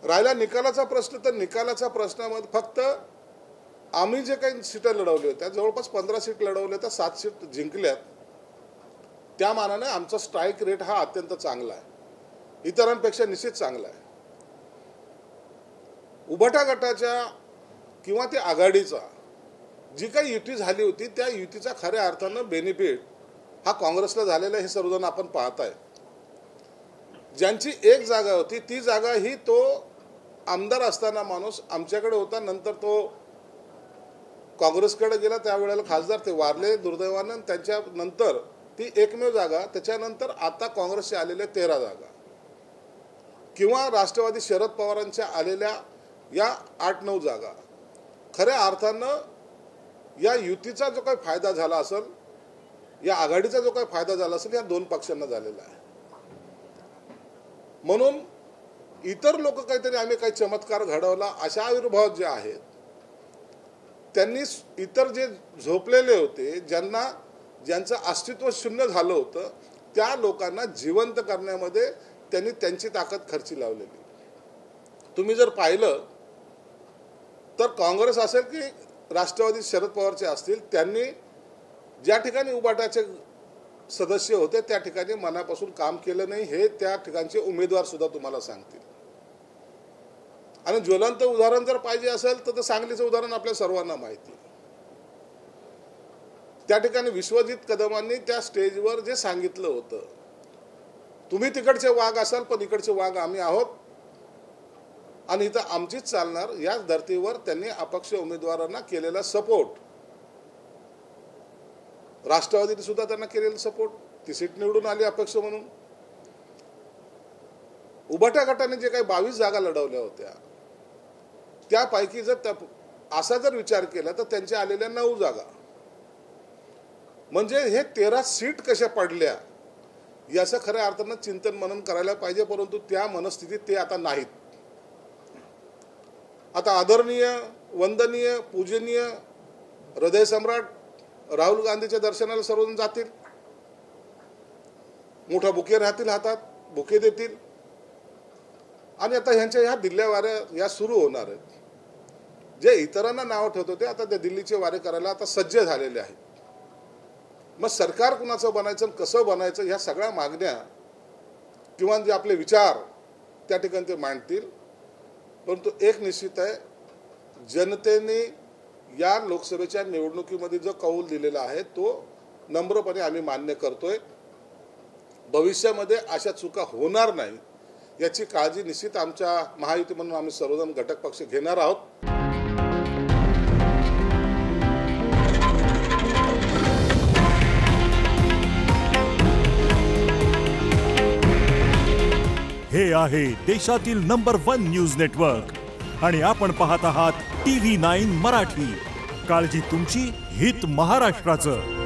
राहिला निकालाचा प्रश्न, तर निकालाच्या प्रश्नामध्ये फक्त आम्ही जे काही सीटा लढवल्या होत्या, जवळपास 15 सीट लढवल्या तर 7 सीट जिंकल्यात. त्या मानाने आमचा स्ट्राईक रेट हा अत्यंत चांगला आहे, इतरांपेक्षा निश्चित चांगला आहे. उभाटा गटाच्या किंवा त्या आघाडीचा जी काही युती झाली होती, त्या युतीचा खऱ्या अर्थानं बेनिफिट हा काँग्रेसला झालेला हे सर्वजण आपण पाहताय. ज्यांची एक जागा होती ती जागा ही तो आमदार असताना माणूस आमच्याकडे होता, नंतर तो काँग्रेसकडे गेला. त्यावेळेला खासदार ते वारले दुर्दैवानं. त्यांच्या नंतर ती एकमेव जागा, त्याच्यानंतर आता काँग्रेसचे आलेल्या 13 जागा किंवा राष्ट्रवादी शरद पवारांच्या आलेल्या या 8-9 जागा, खऱ्या अर्थानं या युतीचा जो काही फायदा झाला असेल, या आघाडीचा जो काही फायदा झाला असेल, या 2 पक्षांना झालेला आहे. म्हणून इतर लोक काहीतरी आम्ही काही चमत्कार घडवला अशा आविर्भाव जे आहेत, त्यांनी इतर जे झोपलेले होते, ज्यांचं अस्तित्व शून्य झालं होतं, त्या लोकांना जिवंत करण्यामध्ये त्यांनी त्यांची ताकद खर्ची लावलेली. तुम्ही जर पाहिलं तर काँग्रेस असेल की राष्ट्रवादी शरद पवारचे असतील, त्यांनी ज्या ठिकाणी उभाटाचे सदस्य होते त्या ठिकाणी मनापासून काम केलं नाही, हे त्या ठिकाणचे उमेदवार सुद्धा तुम्हाला सांगतील. आणि ज्वलंत उदाहरण जर पाहिजे असेल तर सांगलीचं उदाहरण आपल्या सर्वांना माहिती. त्या ठिकाणी विश्वजित कदमांनी त्या स्टेजवर जे सांगितलं होतं, तुम्ही तिकडचे वाघ असाल पण इकडचे वाघ आम्ही आहोत आणि इथं आमचीच चालणार, याच धर्तीवर त्यांनी अपक्ष उमेदवारांना केलेला सपोर्ट, राष्ट्रवादीने सुद्धा त्यांना केलेला सपोर्ट, ती सीट निवडून आली अपक्ष म्हणून. उभाटा गटाने जे काही 22 जागा लढवल्या होत्या, त्यापैकी जर असा जर विचार केला तर त्यांच्या आलेल्या 9 जागा, म्हणजे हे 13 सीट कशा पडल्या याचं खऱ्या अर्थानं चिंतन मनन करायला पाहिजे. परंतु त्या मनस्थितीत ते आता नाहीत. आता आदरणीय, वंदनीय, पूजनीय, हृदय सम्राट राहुल गांधीच्या दर्शनाला सर्वजण जातील, मोठा बुके राहतील हातात, बुके देतील आणि आता ह्यांच्या ह्या दिल्ल्या वाऱ्या या सुरू होणार आहेत. जे इतरांना नाव ठेवत होते आता ते दिल्लीचे वारे करायला आता सज्ज झालेले आहेत. मग सरकार कुणाचं बनायचं, कसं बनायचं, ह्या सगळ्या मागण्या किंवा जे आपले विचार त्या ठिकाणी ते मांडतील. परंतु एक निश्चित आहे, जनतेने या लोकसभेच्या निवडणुकीमध्ये जो कौल दिलेला आहे तो नम्रपणे आम्ही मान्य करतोय. भविष्यामध्ये अशा चुका होणार नाही याची काळजी निश्चित आमच्या महायुती म्हणून आम्ही सर्वजण घटक पक्ष घेणार आहोत. हे आहे देशातील नंबर 1 न्यूज नेटवर्क आणि आपण पाहत आहात TV9 मराठी. काळजी तुमची, हित महाराष्ट्राचं.